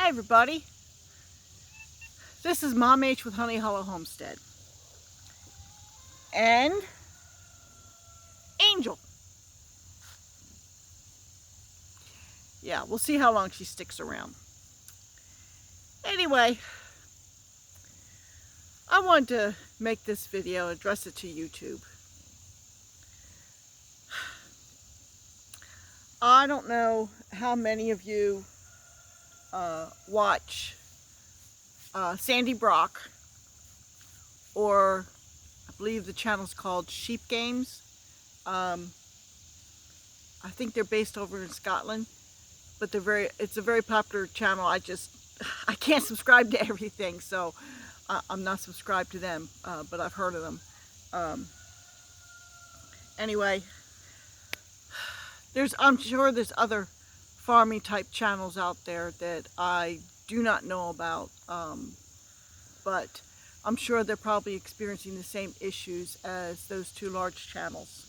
Hi everybody, this is Mom H with Honey Hollow Homestead and Angel. Yeah, we'll see how long she sticks around. Anyway, I wanted to make this video, address it to YouTube. I don't know how many of you watch Sandy Brock, or I believe the channel's called Sheep Games. I think they're based over in Scotland, but it's a very popular channel. I can't subscribe to everything, so I'm not subscribed to them, but I've heard of them. Anyway, I'm sure there's other farming type channels out there that I do not know about, but I'm sure they're probably experiencing the same issues as those two large channels.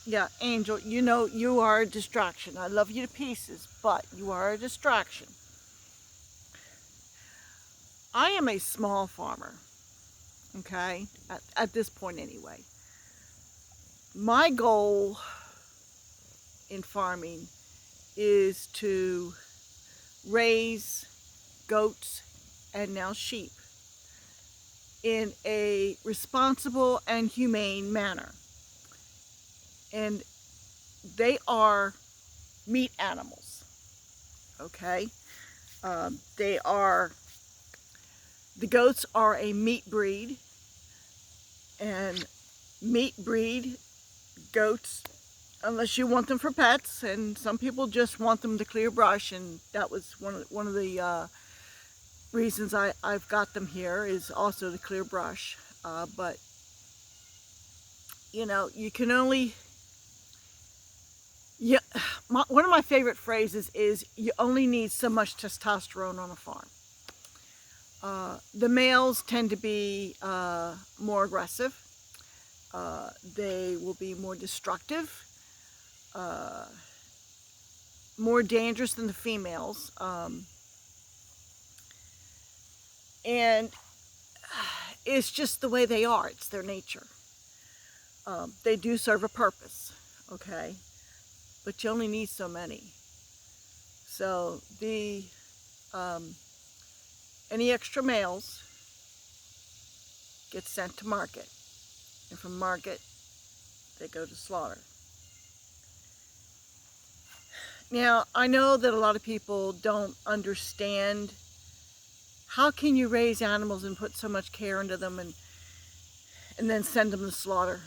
Yeah, Angel, you know you are a distraction. I love you to pieces, but you are a distraction. I am a small farmer, okay, at this point anyway. My goal in farming is to raise goats and now sheep in a responsible and humane manner. And they are meat animals, okay? The goats are a meat breed, and meat breed goats, unless you want them for pets, and some people just want them to clear brush, and that was one of the reasons I've got them here, is also to clear brush. But you know, you can only, one of my favorite phrases is, you only need so much testosterone on a farm. The males tend to be more aggressive. They will be more destructive, more dangerous than the females. And it's just the way they are. It's their nature. They do serve a purpose, okay? But you only need so many. So any extra males get sent to market, and from market they go to slaughter. Now, I know that a lot of people don't understand, how can you raise animals and put so much care into them and then send them to slaughter?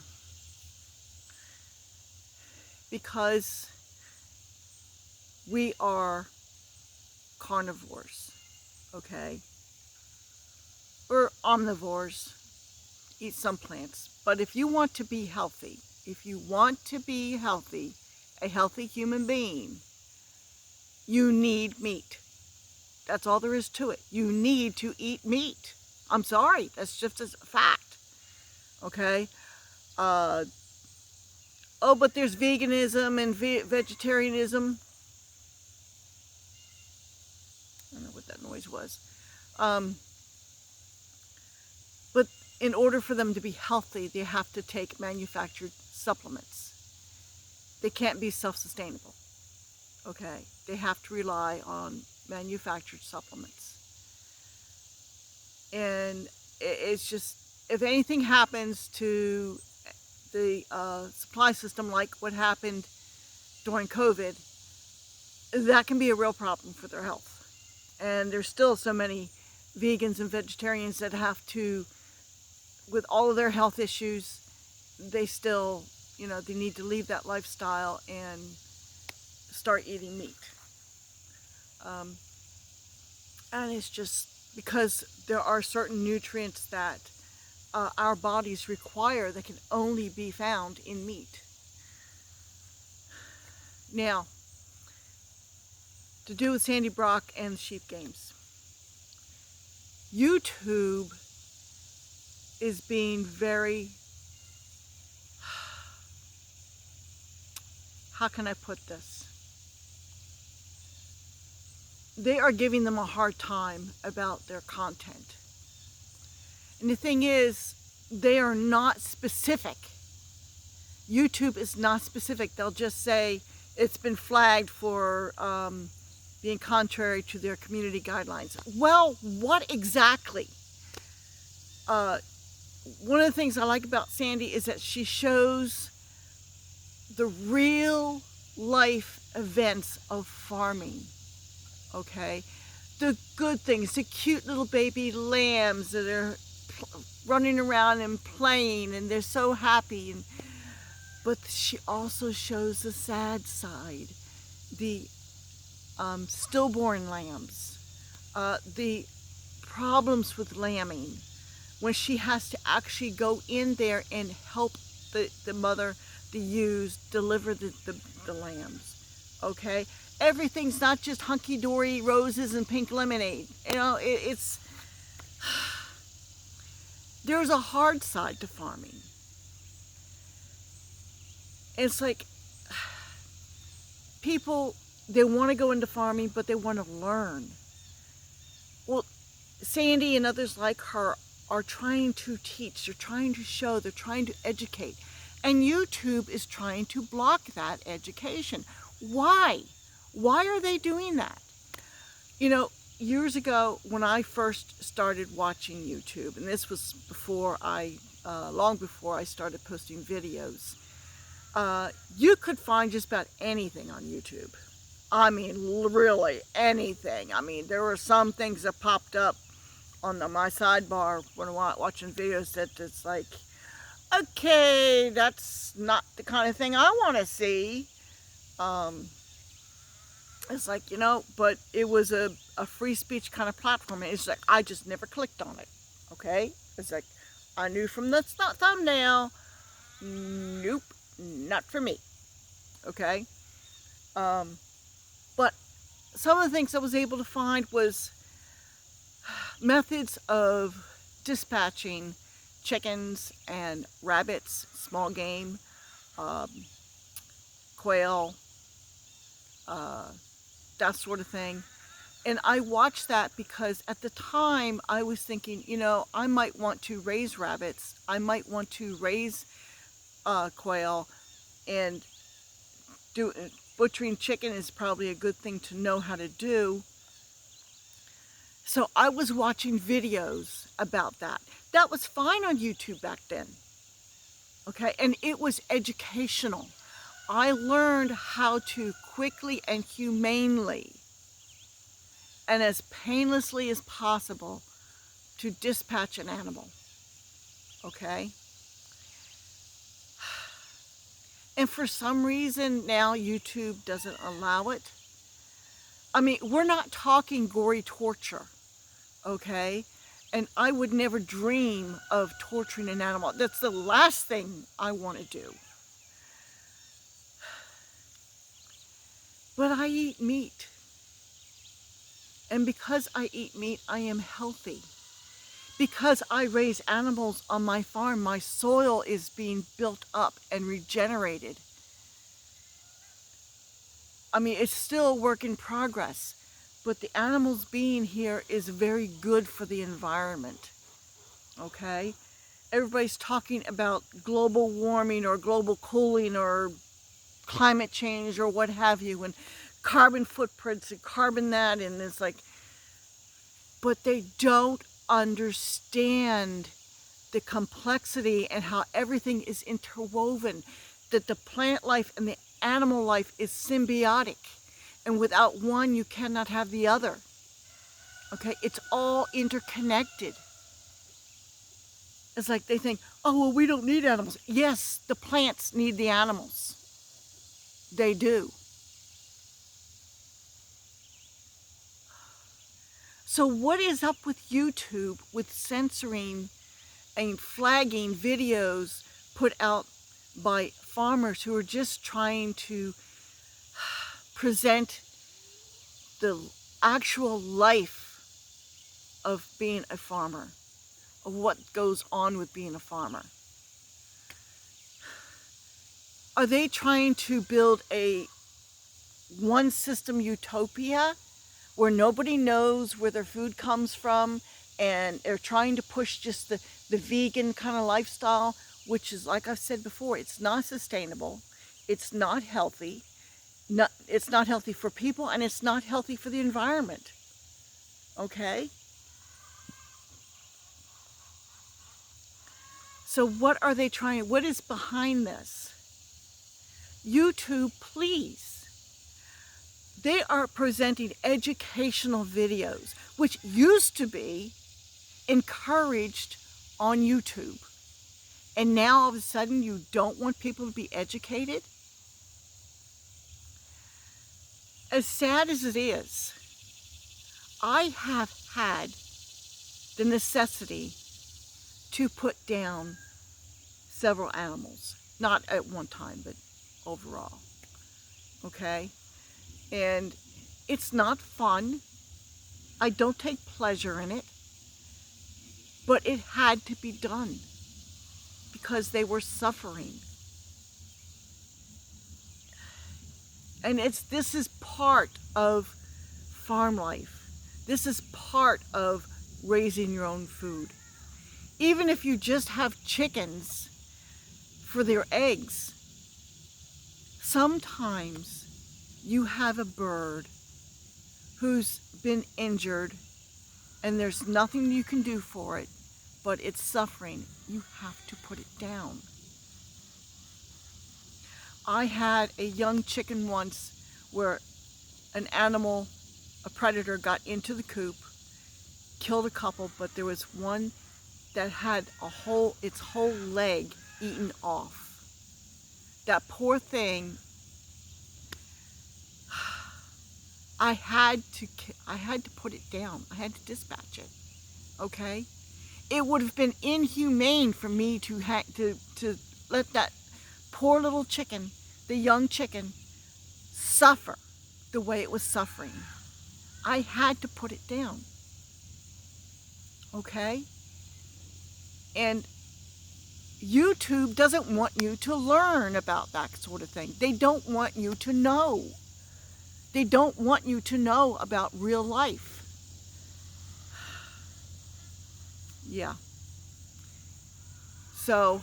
Because we are carnivores, okay? We're omnivores, eat some plants. But if you want to be healthy, a healthy human being, you need meat. That's all there is to it. You need to eat meat. I'm sorry, that's just a fact, okay? Oh, but there's veganism and vegetarianism. I don't know what that noise was. But in order for them to be healthy, they have to take manufactured supplements. They can't be self-sustainable, okay? They have to rely on manufactured supplements. And it's just, if anything happens to the supply system, like what happened during COVID, that can be a real problem for their health. And there's still so many vegans and vegetarians that have to, with all of their health issues, they still, you know, they need to leave that lifestyle and start eating meat. And it's just because there are certain nutrients that our bodies require that can only be found in meat. Now, to do with Sandy Brock and the sheep games, YouTube is being very, how can I put this? they are giving them a hard time about their content. And the thing is, they are not specific. YouTube is not specific. They'll just say it's been flagged for being contrary to their community guidelines. Well, what exactly? One of the things I like about Sandy is that she shows the real life events of farming, okay? The good things, the cute little baby lambs that are running around and playing, and they're so happy. But she also shows the sad side, the stillborn lambs, the problems with lambing, when she has to actually go in there and help the mother, the ewes, deliver the lambs, okay? Everything's not just hunky-dory roses and pink lemonade. You know, it's there's a hard side to farming. It's like people, they want to go into farming, but they want to learn. Well, Sandy and others like her are trying to teach, they're trying to show, they're trying to educate. And YouTube is trying to block that education. Why? Why are they doing that? You know, years ago when I first started watching YouTube, and this was before long before I started posting videos, you could find just about anything on YouTube. I mean, really anything. I mean, there were some things that popped up on my sidebar when I'm watching videos that it's like, okay, that's not the kind of thing I want to see. It's like, you know, but it was a free speech kind of platform. And it's like, I just never clicked on it, okay? It's like, I knew from the thumbnail, nope, not for me, okay? But some of the things I was able to find was methods of dispatching chickens and rabbits, small game, quail, that sort of thing. And I watched that because at the time I was thinking, you know, I might want to raise rabbits, I might want to raise quail, and butchering chicken is probably a good thing to know how to do. So I was watching videos about that. That was fine on YouTube back then, okay? And it was educational. I learned how to quickly and humanely and as painlessly as possible to dispatch an animal, okay? And for some reason now YouTube doesn't allow it. I mean, we're not talking gory torture, okay? And I would never dream of torturing an animal. That's the last thing I want to do. But I eat meat. And because I eat meat, I am healthy. Because I raise animals on my farm, my soil is being built up and regenerated. I mean, it's still a work in progress, but the animals being here is very good for the environment, okay? Everybody's talking about global warming or global cooling or climate change or what have you, and carbon footprints and carbon that, and it's like, but they don't understand the complexity and how everything is interwoven, that the plant life and the animal life is symbiotic, and without one you cannot have the other, okay? It's all interconnected. It's like they think, oh, well, we don't need animals. Yes, the plants need the animals. They do. So what is up with YouTube with censoring and flagging videos put out by farmers who are just trying to present the actual life of being a farmer, of what goes on with being a farmer? Are they trying to build a one system utopia where nobody knows where their food comes from, and they're trying to push just the vegan kind of lifestyle, which is, like I've said before, it's not sustainable, it's not healthy, it's not healthy for people, and it's not healthy for the environment. Okay? So what are they trying, what is behind this? YouTube, please. They are presenting educational videos, which used to be encouraged on YouTube. And now all of a sudden you don't want people to be educated? As sad as it is, I have had the necessity to put down several animals. Not at one time, but overall. Okay? And it's not fun. I don't take pleasure in it. But it had to be done because they were suffering. And this is part of farm life. This is part of raising your own food. Even if you just have chickens for their eggs, sometimes you have a bird who's been injured and there's nothing you can do for it, but it's suffering. You have to put it down. I had a young chicken once where an animal, a predator, got into the coop, killed a couple, but there was one that had its whole leg eaten off. That poor thing, I had to put it down. I had to dispatch it. Okay? It would have been inhumane for me to let that poor little chicken, the young chicken, suffer the way it was suffering. I had to put it down. Okay? And YouTube doesn't want you to learn about that sort of thing. They don't want you to know. They don't want you to know about real life. Yeah. So,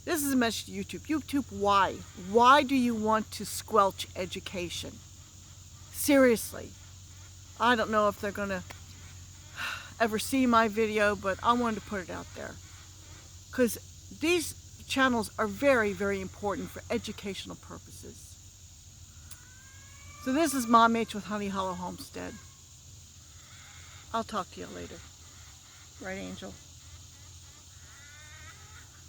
this is a message to YouTube. YouTube, why? Why do you want to squelch education? Seriously. I don't know if they're going to ever see my video, but I wanted to put it out there. Because these channels are very, very important for educational purposes. So this is Mom H with Honey Hollow Homestead. I'll talk to you later. Right, Angel?